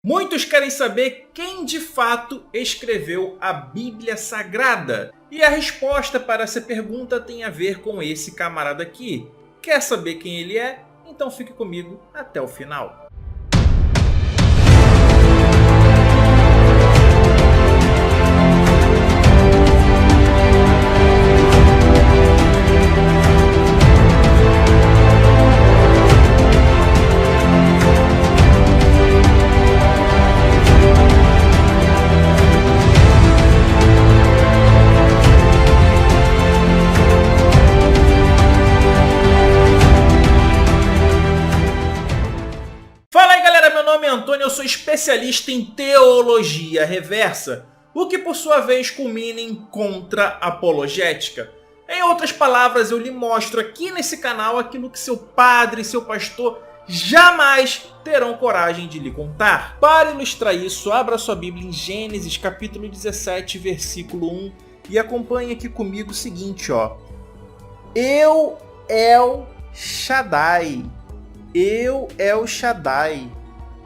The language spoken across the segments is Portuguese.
Muitos querem saber quem de fato escreveu a Bíblia Sagrada. E a resposta para essa pergunta tem a ver com esse camarada aqui. Quer saber quem ele é? Então fique comigo até o final. Eu sou especialista em teologia reversa, o que por sua vez culmina em contra-apologética. Em outras palavras, eu lhe mostro aqui nesse canal aquilo que seu padre e seu pastor jamais terão coragem de lhe contar. Para ilustrar isso, abra sua Bíblia em Gênesis capítulo 17, versículo 1 e acompanhe aqui comigo o seguinte, ó. Eu El Shaddai. Eu El Shaddai.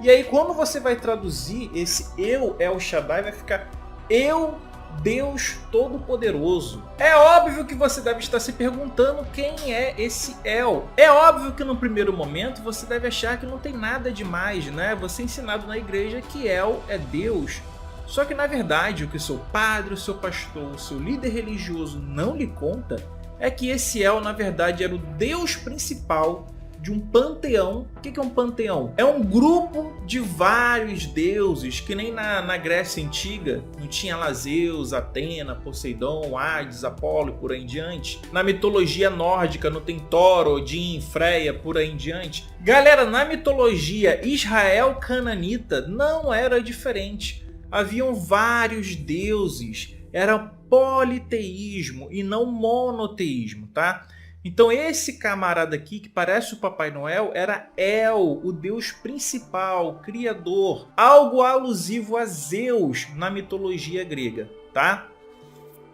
E aí quando você vai traduzir esse Eu El Shaddai, vai ficar Eu, Deus Todo-Poderoso. É óbvio que você deve estar se perguntando quem é esse El. É óbvio que no primeiro momento você deve achar que não tem nada demais, né? Você é ensinado na igreja que El é Deus. Só que na verdade o que o seu padre, o seu pastor, o seu líder religioso não lhe conta é que esse El na verdade era o Deus principal de um panteão. O que é um panteão? É um grupo de vários deuses, que nem na Grécia Antiga não tinha lá Zeus, Atena, Poseidon, Hades, Apolo e por aí em diante. Na mitologia nórdica não tem Thor, Odin, Freia, por aí em diante. Galera, na mitologia Israel cananita não era diferente. Haviam vários deuses, era politeísmo e não monoteísmo, tá? Então esse camarada aqui, que parece o Papai Noel, era El, o deus principal, criador, algo alusivo a Zeus na mitologia grega, tá?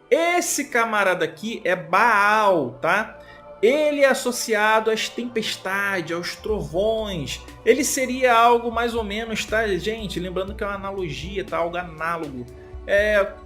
Esse camarada aqui é Baal, tá? Ele é associado às tempestades, aos trovões. Ele seria algo mais ou menos, tá, gente? Lembrando que é uma analogia, tá? Algo análogo.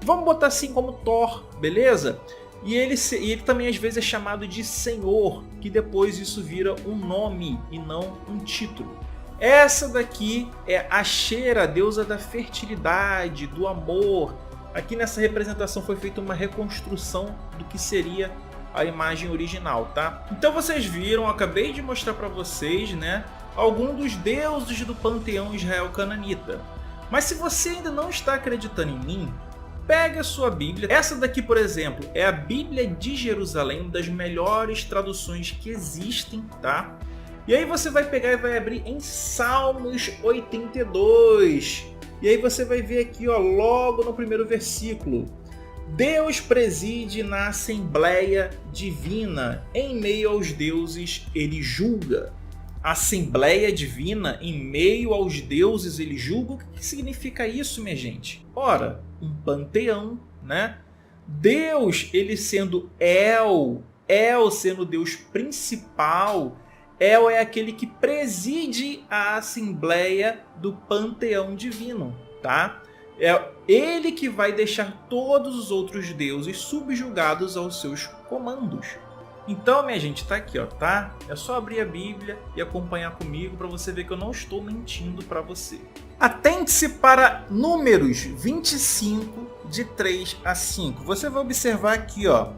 Vamos botar assim como Thor, beleza? E ele também às vezes é chamado de Senhor, que depois isso vira um nome e não um título. Essa daqui é Ashera, a deusa da fertilidade, do amor. Aqui nessa representação foi feita uma reconstrução do que seria a imagem original, tá? Então vocês viram, eu acabei de mostrar para vocês, né, alguns dos deuses do panteão Israel cananita. Mas se você ainda não está acreditando em mim, pega a sua Bíblia. Essa daqui, por exemplo, é a Bíblia de Jerusalém, uma das melhores traduções que existem, tá? E aí você vai pegar e vai abrir em Salmos 82. E aí você vai ver aqui, ó, logo no primeiro versículo. Deus preside na Assembleia Divina, em meio aos deuses ele julga. Assembleia Divina, em meio aos deuses ele julga. O que significa isso, minha gente? Ora, um panteão, né? Deus, ele sendo El sendo o Deus principal, El é aquele que preside a Assembleia do panteão divino, tá? É ele que vai deixar todos os outros deuses subjugados aos seus comandos. Então, minha gente, tá aqui, ó, tá? É só abrir a Bíblia e acompanhar comigo para você ver que eu não estou mentindo para você. Atente-se para Números 25, de 3 a 5. Você vai observar aqui, ó.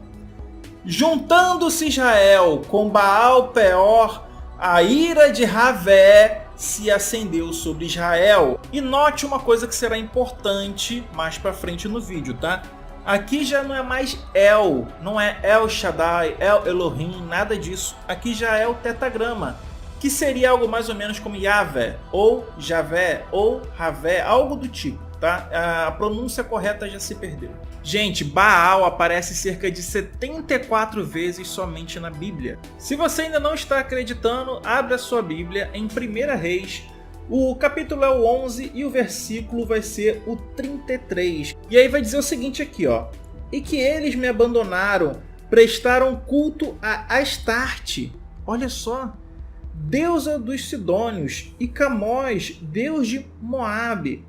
Juntando-se Israel com Baal Peor, a ira de Javé se acendeu sobre Israel. E note uma coisa que será importante mais para frente no vídeo, tá? Aqui já não é mais El, não é El Shaddai, El Elohim, nada disso. Aqui já é o tetagrama, que seria algo mais ou menos como Yahvé, ou Javé, ou Javé, algo do tipo, tá? A pronúncia correta já se perdeu. Gente, Baal aparece cerca de 74 vezes somente na Bíblia. Se você ainda não está acreditando, abra sua Bíblia em 1 Reis. O capítulo é o 11 e o versículo vai ser o 33. E aí vai dizer o seguinte aqui, ó. E que eles me abandonaram, prestaram culto a Astarte. Olha só. deusa dos Sidônios, e Camós, deus de Moabe,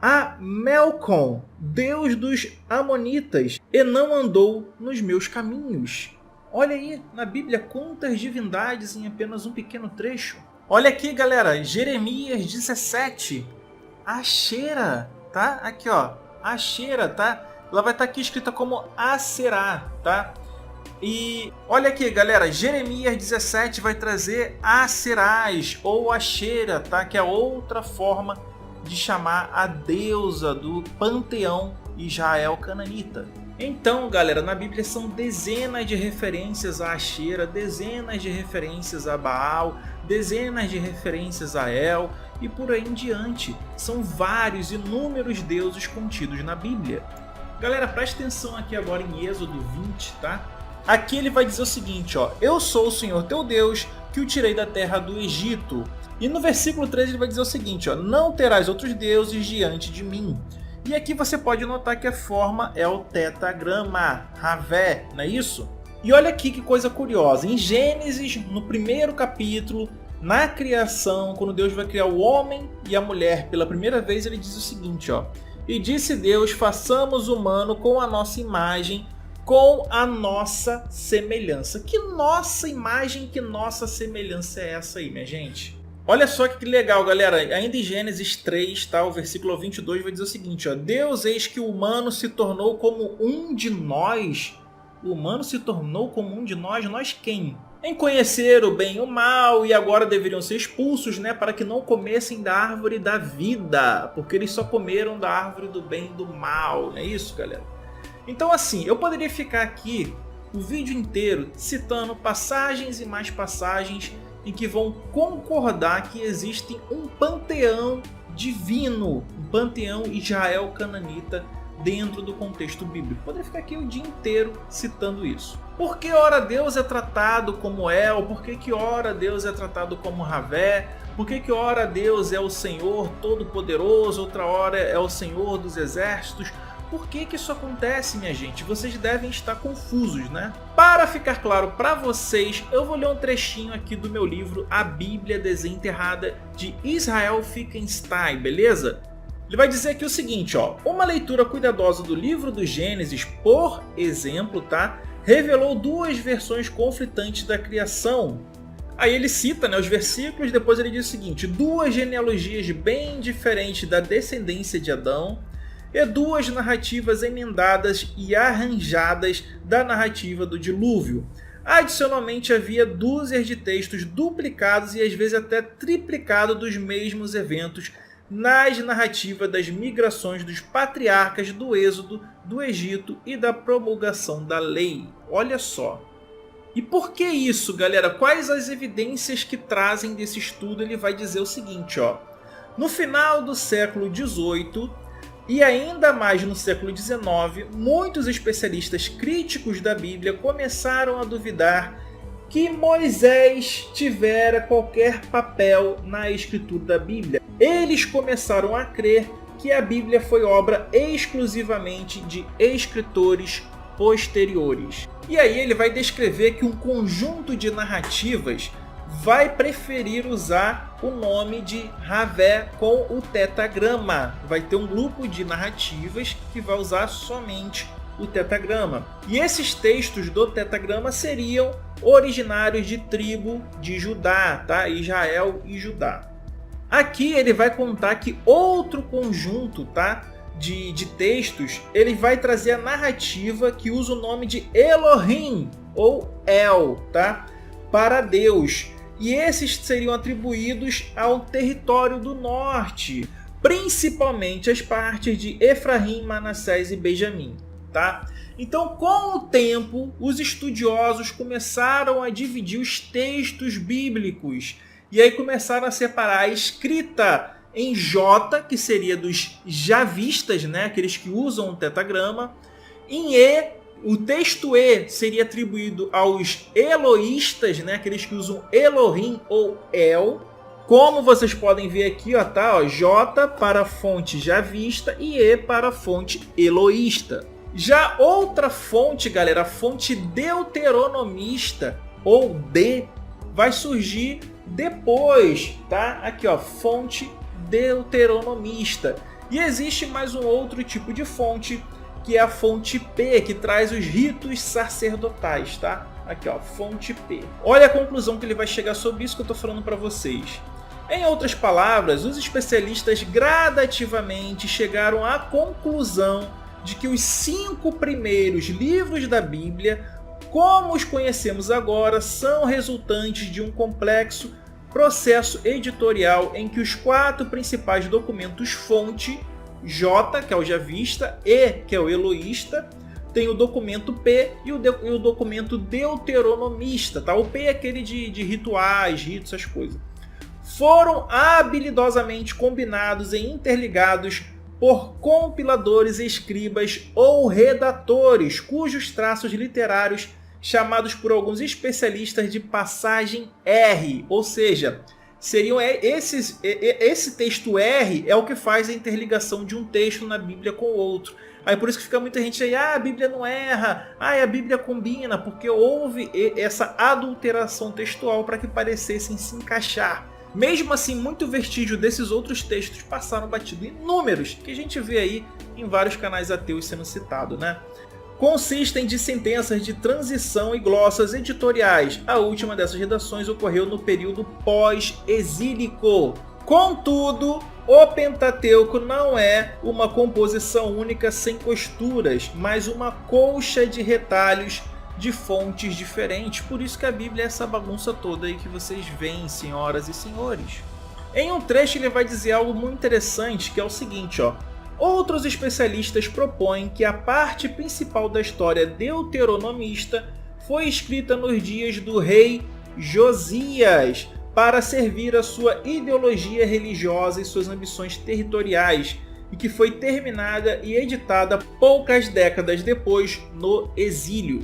a Melcom, deus dos Amonitas, e não andou nos meus caminhos. Olha aí na Bíblia quantas divindades em apenas um pequeno trecho. Olha aqui, galera, Jeremias 17, Axera, tá? Aqui, ó, Axera, tá? Ela vai estar aqui escrita como Aserá, tá? E olha aqui, galera, Jeremias 17 vai trazer Aserás ou Axera, tá? Que é outra forma de chamar a deusa do panteão Israel cananita. Então, galera, na Bíblia são dezenas de referências a Axera, dezenas de referências a Baal, dezenas de referências a El e por aí em diante. São vários, inúmeros deuses contidos na Bíblia. Galera, preste atenção aqui agora em Êxodo 20, tá? Aqui ele vai dizer o seguinte, ó: eu sou o Senhor teu Deus, que o tirei da terra do Egito. E no versículo 13 ele vai dizer o seguinte, ó: não terás outros deuses diante de mim. E aqui você pode notar que a forma é o tetagrama, Ravé, não é isso? E olha aqui que coisa curiosa, em Gênesis, no primeiro capítulo, na criação, quando Deus vai criar o homem e a mulher pela primeira vez, ele diz o seguinte, ó: e disse Deus, façamos o humano com a nossa imagem, com a nossa semelhança. Que nossa imagem, que nossa semelhança é essa aí, minha gente? Olha só que legal, galera. Ainda em Gênesis 3, tá? O versículo 22 vai dizer o seguinte, ó: Deus, eis que o humano se tornou como um de nós. O humano se tornou como um de nós. Nós quem? Em conhecer o bem e o mal, e agora deveriam ser expulsos, né? Para que não comessem da árvore da vida. Porque eles só comeram da árvore do bem e do mal. Não é isso, galera? Então assim, eu poderia ficar aqui o vídeo inteiro citando passagens e mais passagens em que vão concordar que existe um panteão divino, um panteão Israel cananita dentro do contexto bíblico. Poderia ficar aqui o dia inteiro citando isso. Por que ora Deus é tratado como El? Por que ora Deus é tratado como Ravé? Por que ora Deus é o Senhor Todo-Poderoso? Outra hora é o Senhor dos Exércitos? Por que isso acontece, minha gente? Vocês devem estar confusos, né? Para ficar claro para vocês, eu vou ler um trechinho aqui do meu livro A Bíblia Desenterrada, de Israel Finkelstein, beleza? Ele vai dizer aqui o seguinte, ó: uma leitura cuidadosa do livro do Gênesis, por exemplo, tá? Revelou duas versões conflitantes da criação. Aí ele cita, né, os versículos, depois ele diz o seguinte: duas genealogias bem diferentes da descendência de Adão, e duas narrativas emendadas e arranjadas da narrativa do dilúvio. Adicionalmente, havia dúzias de textos duplicados e às vezes até triplicados dos mesmos eventos nas narrativas das migrações dos patriarcas, do êxodo, do Egito e da promulgação da lei. Olha só. E por que isso, galera? Quais as evidências que trazem desse estudo? Ele vai dizer o seguinte, ó: no final do século XVIII, e ainda mais no século XIX, muitos especialistas críticos da Bíblia começaram a duvidar que Moisés tivera qualquer papel na escritura da Bíblia. Eles começaram a crer que a Bíblia foi obra exclusivamente de escritores posteriores. E aí ele vai descrever que um conjunto de narrativas vai preferir usar o nome de Ravé com o tetagrama. Vai ter um grupo de narrativas que vai usar somente o tetagrama. E esses textos do tetagrama seriam originários de tribo de Judá, tá? Israel e Judá. Aqui ele vai contar que outro conjunto, tá, de textos, ele vai trazer a narrativa que usa o nome de Elohim ou El, tá? Para Deus. E esses seriam atribuídos ao território do norte, principalmente as partes de Efraim, Manassés e Benjamim, tá? Então, com o tempo, os estudiosos começaram a dividir os textos bíblicos e aí começaram a separar a escrita em J, que seria dos javistas, né, aqueles que usam o tetagrama, em E. O texto E seria atribuído aos eloístas, né? Aqueles que usam Elohim ou El. Como vocês podem ver aqui, ó, tá? Ó, J para a fonte javista e E para a fonte eloísta. Já outra fonte, galera, a fonte deuteronomista, ou D, vai surgir depois, tá? Aqui, ó, fonte deuteronomista. E existe mais um outro tipo de fonte, que é a fonte P, que traz os ritos sacerdotais, tá? Aqui, ó, fonte P. Olha a conclusão que ele vai chegar sobre isso que eu tô falando para vocês. Em outras palavras, os especialistas gradativamente chegaram à conclusão de que os 5 primeiros livros da Bíblia, como os conhecemos agora, são resultantes de um complexo processo editorial em que os 4 principais documentos fonte, J, que é o javista, E, que é o eloísta, tem o documento P e o documento deuteronomista, tá? O P é aquele de rituais, ritos, essas coisas. Foram habilidosamente combinados e interligados por compiladores, escribas ou redatores, cujos traços literários chamados por alguns especialistas de passagem R, ou seja, seriam esse texto R é o que faz a interligação de um texto na Bíblia com o outro. Aí por isso que fica muita gente aí, a Bíblia não erra, a Bíblia combina, porque houve essa adulteração textual para que parecessem se encaixar. Mesmo assim, muito vestígio desses outros textos passaram batido. Inúmeros que a gente vê aí em vários canais ateus sendo citado, né? Consistem de sentenças de transição e glossas editoriais. A última dessas redações ocorreu no período pós-exílico. Contudo, o Pentateuco não é uma composição única sem costuras, mas uma colcha de retalhos de fontes diferentes. Por isso que a Bíblia é essa bagunça toda aí que vocês veem, senhoras e senhores. Em um trecho ele vai dizer algo muito interessante, que é o seguinte, ó. Outros especialistas propõem que a parte principal da história deuteronomista foi escrita nos dias do rei Josias, para servir a sua ideologia religiosa e suas ambições territoriais, e que foi terminada e editada poucas décadas depois no exílio.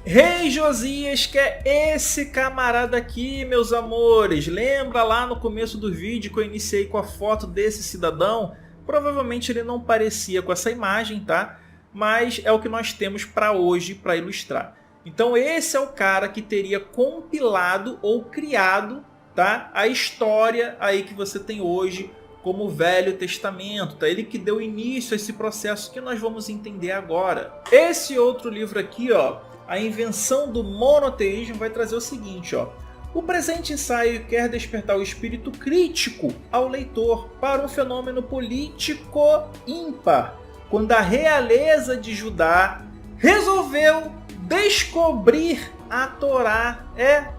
Rei Josias, que é esse camarada aqui, meus amores. Lembra lá no começo do vídeo que eu iniciei com a foto desse cidadão? Provavelmente ele não parecia com essa imagem, tá? Mas é o que nós temos para hoje para ilustrar. Então esse é o cara que teria compilado ou criado, tá, a história aí que você tem hoje como Velho Testamento, tá? Ele que deu início a esse processo que nós vamos entender agora. Esse outro livro aqui, ó, A Invenção do Monoteísmo, vai trazer o seguinte, ó. O presente ensaio quer despertar o espírito crítico ao leitor para um fenômeno político ímpar, quando a realeza de Judá resolveu descobrir a Torá.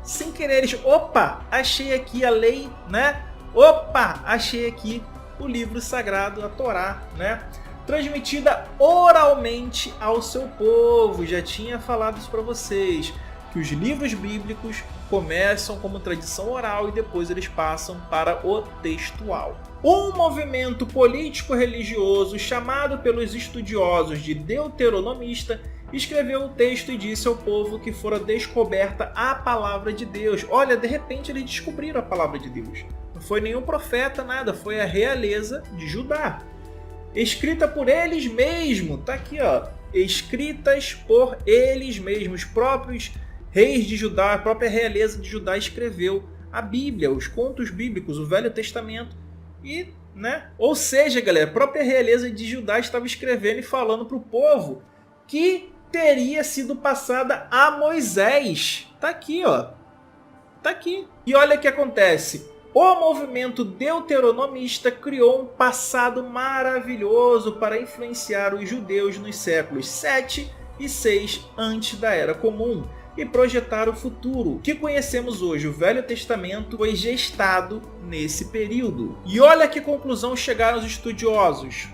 Sem querer, opa, achei aqui a lei, né? Opa, achei aqui o livro sagrado, a Torá, né? Transmitida oralmente ao seu povo. Já tinha falado isso para vocês, que os livros bíblicos começam como tradição oral e depois eles passam para o textual. Um movimento político-religioso chamado pelos estudiosos de deuteronomista escreveu o texto e disse ao povo que fora descoberta a palavra de Deus. Olha, de repente eles descobriram a palavra de Deus. Não foi nenhum profeta, nada, foi a realeza de Judá. Escrita por eles mesmos, tá aqui, ó. Escritas por eles mesmos, os próprios reis de Judá, a própria realeza de Judá escreveu a Bíblia, os contos bíblicos, o Velho Testamento. E, né? Ou seja, galera, a própria realeza de Judá estava escrevendo e falando para o povo que teria sido passada a Moisés. Tá aqui, ó. Tá aqui. E olha o que acontece. O movimento deuteronomista criou um passado maravilhoso para influenciar os judeus nos séculos 7 e 6 antes da Era Comum e projetar o futuro que conhecemos hoje. O Velho Testamento foi gestado nesse período. E olha que conclusão chegaram os estudiosos.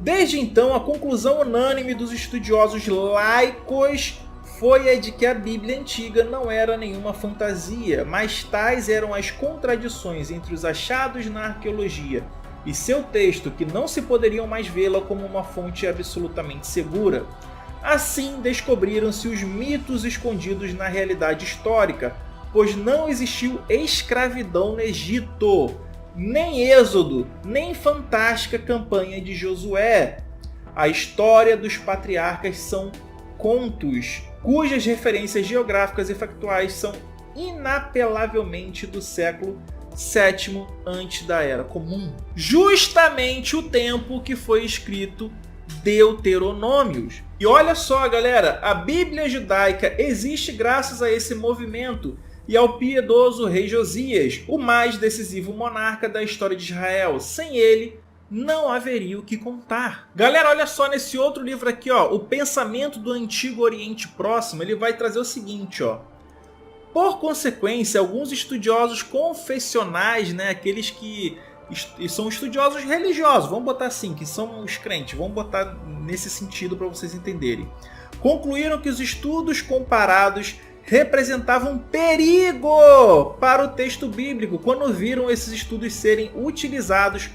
Desde então, a conclusão unânime dos estudiosos laicos foi a de que a Bíblia antiga não era nenhuma fantasia, mas tais eram as contradições entre os achados na arqueologia e seu texto que não se poderiam mais vê-la como uma fonte absolutamente segura. Assim, descobriram-se os mitos escondidos na realidade histórica, pois não existiu escravidão no Egito, nem Êxodo, nem fantástica campanha de Josué. A história dos patriarcas são contos, cujas referências geográficas e factuais são inapelavelmente do século VII antes da Era Comum. Justamente o tempo que foi escrito Deuteronômios. E olha só, galera, a Bíblia judaica existe graças a esse movimento e ao piedoso rei Josias, o mais decisivo monarca da história de Israel. Sem ele, não haveria o que contar. Galera, olha só nesse outro livro aqui, ó, O Pensamento do Antigo Oriente Próximo, ele vai trazer o seguinte, ó. Por consequência, alguns estudiosos confessionais, né, aqueles que são estudiosos religiosos, vamos botar assim, que são os crentes, vamos botar nesse sentido para vocês entenderem, concluíram que os estudos comparados representavam perigo para o texto bíblico quando viram esses estudos serem utilizados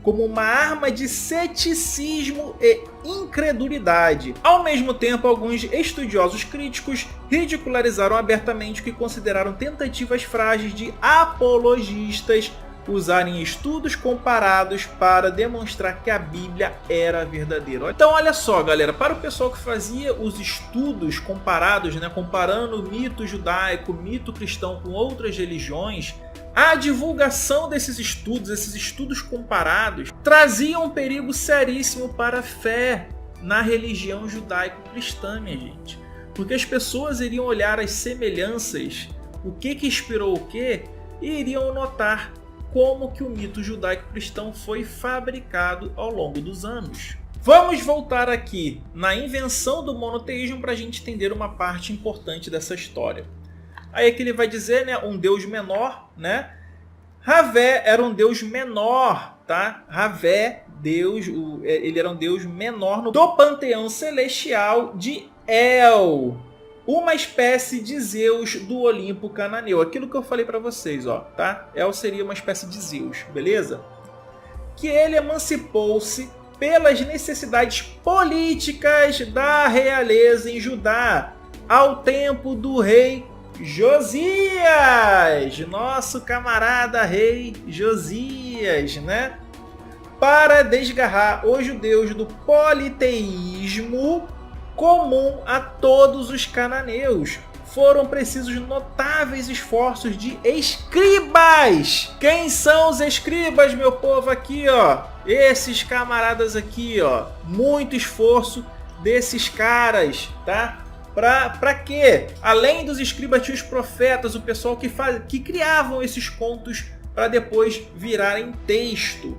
como uma arma de ceticismo e incredulidade. Ao mesmo tempo, alguns estudiosos críticos ridicularizaram abertamente o que consideraram tentativas frágeis de apologistas usarem estudos comparados para demonstrar que a Bíblia era verdadeira. Então olha só, galera, para o pessoal que fazia os estudos comparados, né, comparando o mito judaico, o mito cristão com outras religiões, a divulgação desses estudos, esses estudos comparados, traziam um perigo seríssimo para a fé na religião judaico-cristã, minha gente. Porque as pessoas iriam olhar as semelhanças, o que inspirou o que, e iriam notar como que o mito judaico-cristão foi fabricado ao longo dos anos. Vamos voltar aqui na invenção do monoteísmo para a gente entender uma parte importante dessa história. Aí é que ele vai dizer, né, um deus menor, né? Javé era um deus menor, tá? Javé, Deus, ele era um deus menor do panteão celestial de El, uma espécie de Zeus do Olimpo cananeu. Aquilo que eu falei para vocês, ó, tá? El seria uma espécie de Zeus, beleza? Que ele emancipou-se pelas necessidades políticas da realeza em Judá ao tempo do rei Josias, nosso camarada rei Josias, né? Para desgarrar os judeus do politeísmo comum a todos os cananeus, foram precisos notáveis esforços de escribas. Quem são os escribas, meu povo? Aqui, ó, esses camaradas aqui, ó, muito esforço desses caras, tá? Para quê? Além dos escribas, tinha os profetas, o pessoal que criavam esses contos para depois virarem texto.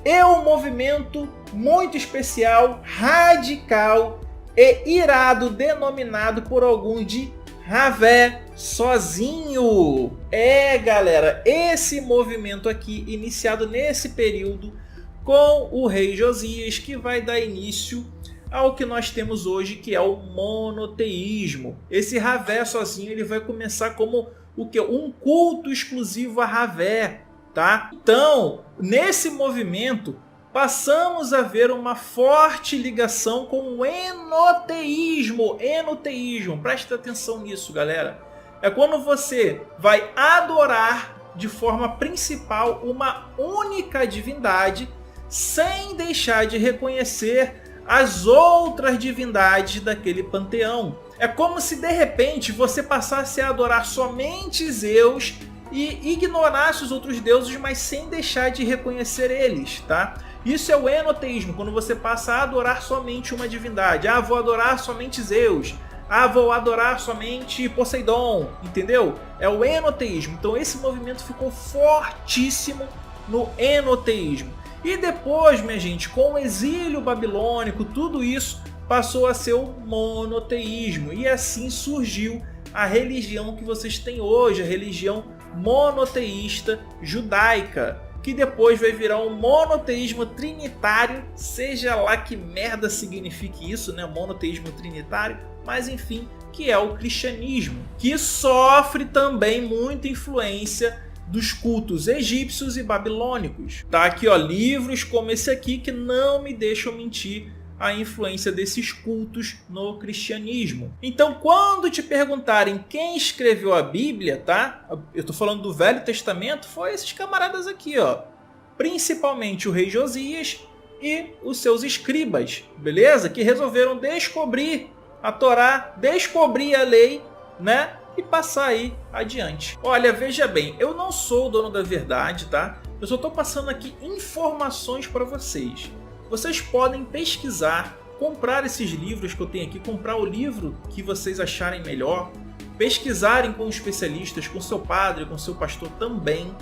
É um movimento muito especial, radical e irado, denominado por alguns de Javé sozinho. É, galera, esse movimento aqui, iniciado nesse período com o rei Josias, que vai dar início ao que nós temos hoje, que é o monoteísmo. Esse Javé sozinho, ele vai começar como o que? Um culto exclusivo a Javé, tá? Então, nesse movimento, passamos a ver uma forte ligação com o enoteísmo. Enoteísmo, presta atenção nisso, galera. É quando você vai adorar de forma principal uma única divindade, sem deixar de reconhecer as outras divindades daquele panteão. É como se de repente você passasse a adorar somente Zeus e ignorasse os outros deuses, mas sem deixar de reconhecer eles, tá? Isso é o enoteísmo, quando você passa a adorar somente uma divindade. Ah, vou adorar somente Zeus. Ah, vou adorar somente Poseidon, entendeu? É o enoteísmo. Então esse movimento ficou fortíssimo no enoteísmo. E depois, minha gente, com o exílio babilônico, tudo isso passou a ser o monoteísmo. E assim surgiu a religião que vocês têm hoje, a religião monoteísta judaica, que depois vai virar um monoteísmo trinitário, seja lá que merda signifique isso, né? Monoteísmo trinitário, mas enfim, que é o cristianismo, que sofre também muita influência dos cultos egípcios e babilônicos. Tá aqui, ó, livros como esse aqui que não me deixam mentir a influência desses cultos no cristianismo. Então, quando te perguntarem quem escreveu a Bíblia, tá? Eu tô falando do Velho Testamento, foi esses camaradas aqui, ó. Principalmente o rei Josias e os seus escribas, beleza? Que resolveram descobrir a Torá, descobrir a lei, né? e passar aí adiante. Olha, veja bem, eu não sou o dono da verdade, tá? Eu só estou passando aqui informações para vocês. Vocês podem pesquisar, comprar esses livros que eu tenho aqui, comprar o livro que vocês acharem melhor, pesquisarem com especialistas, com seu padre, com seu pastor também,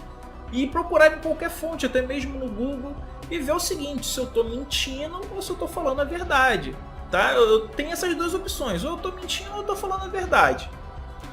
e procurarem qualquer fonte, até mesmo no Google, e ver o seguinte, se eu estou mentindo ou se eu estou falando a verdade. Tá? Eu tenho essas duas opções, ou eu estou mentindo ou eu estou falando a verdade.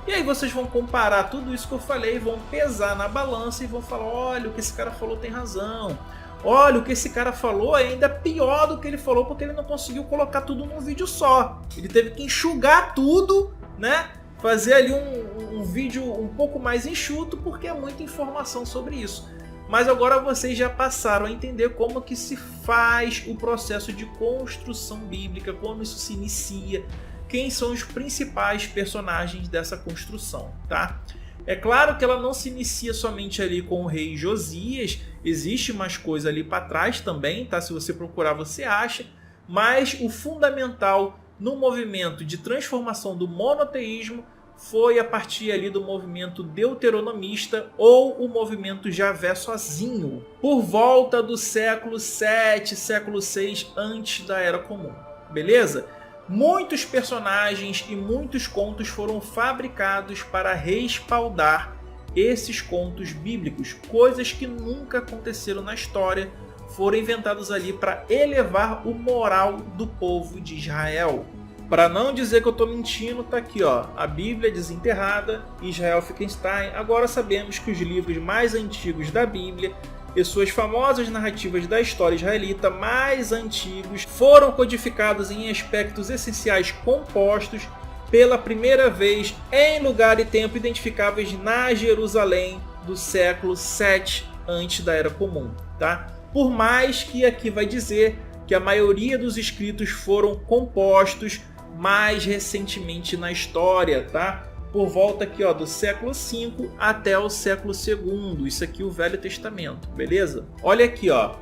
E aí vocês vão comparar tudo isso que eu falei, vão pesar na balança e vão falar, olha, o que esse cara falou tem razão. Olha, o que esse cara falou é ainda pior do que ele falou, porque ele não conseguiu colocar tudo num vídeo só. Ele teve que enxugar tudo, né? Fazer ali um vídeo um pouco mais enxuto, porque é muita informação sobre isso. Mas agora vocês já passaram a entender como que se faz o processo de construção bíblica, como isso se inicia, quem são os principais personagens dessa construção, tá? É claro que ela não se inicia somente ali com o rei Josias, existe mais coisa ali para trás também, tá? Se você procurar você acha, mas o fundamental no movimento de transformação do monoteísmo foi a partir ali do movimento deuteronomista ou o movimento Javé sozinho, por volta do século 7, século 6 antes da Era Comum, beleza? Muitos personagens e muitos contos foram fabricados para respaldar esses contos bíblicos, coisas que nunca aconteceram na história, foram inventados ali para elevar o moral do povo de Israel. Para não dizer que eu estou mentindo, tá aqui ó, a Bíblia Desenterrada, Israel Finkelstein. Agora sabemos que os livros mais antigos da Bíblia e suas famosas narrativas da história israelita mais antigos foram codificados em aspectos essenciais compostos pela primeira vez em lugar e tempo identificáveis na Jerusalém do século 7 antes da Era Comum, tá? Por mais que aqui vai dizer que a maioria dos escritos foram compostos mais recentemente na história, tá? Por volta aqui ó, do século V até o século II, isso aqui é o Velho Testamento, beleza? Olha aqui ó,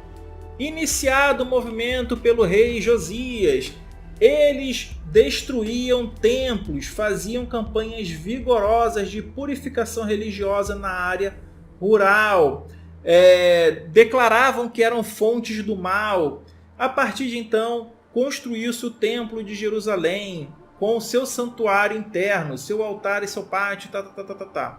iniciado o movimento pelo rei Josias, eles destruíam templos, faziam campanhas vigorosas de purificação religiosa na área rural, declaravam que eram fontes do mal. A partir de então, construiu-se o Templo de Jerusalém, com o seu santuário interno, seu altar e seu pátio,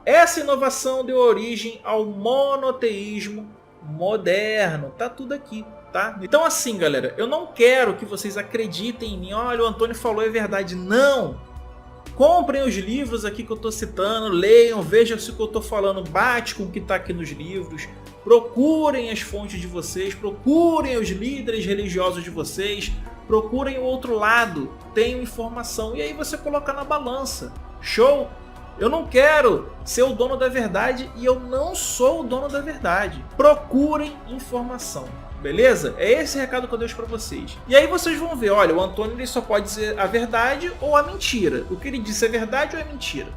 Essa inovação deu origem ao monoteísmo moderno, tá tudo aqui, tá? Então assim, galera, eu não quero que vocês acreditem em mim, olha, o Antônio falou é verdade, não! Comprem os livros aqui que eu estou citando, leiam, vejam se o que eu estou falando bate com o que está aqui nos livros, procurem as fontes de vocês, procurem os líderes religiosos de vocês, procurem o outro lado, tenham informação, e aí você coloca na balança. Show? Eu não quero ser o dono da verdade e eu não sou o dono da verdade. Procurem informação. Beleza? É esse recado que eu deixo para vocês. E aí vocês vão ver, olha, o Antônio ele só pode dizer a verdade ou a mentira. O que ele disse é verdade ou é mentira?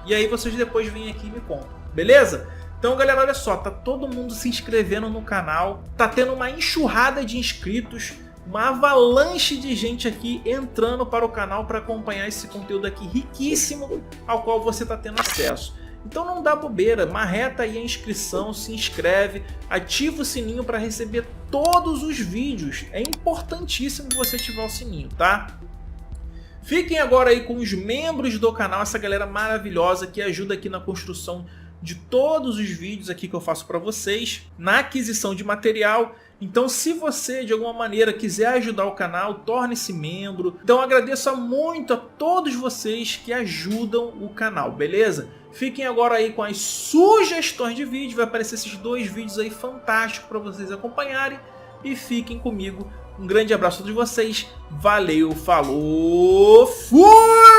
E aí vocês depois vêm aqui e me contam. Beleza? Então, galera, olha só, tá todo mundo se inscrevendo no canal, tá tendo uma enxurrada de inscritos, uma avalanche de gente aqui entrando para o canal para acompanhar esse conteúdo aqui riquíssimo ao qual você tá tendo acesso. Então não dá bobeira, marreta aí a inscrição, se inscreve, ativa o sininho para receber todos os vídeos. É importantíssimo você ativar o sininho, tá? Fiquem agora aí com os membros do canal, essa galera maravilhosa que ajuda aqui na construção de todos os vídeos aqui que eu faço para vocês, na aquisição de material. Então se você de alguma maneira quiser ajudar o canal, torne-se membro. Então agradeço muito a todos vocês que ajudam o canal, beleza? Fiquem agora aí com as sugestões de vídeo, vai aparecer esses dois vídeos aí fantásticos para vocês acompanharem. E fiquem comigo, um grande abraço a todos vocês, valeu, falou, fui!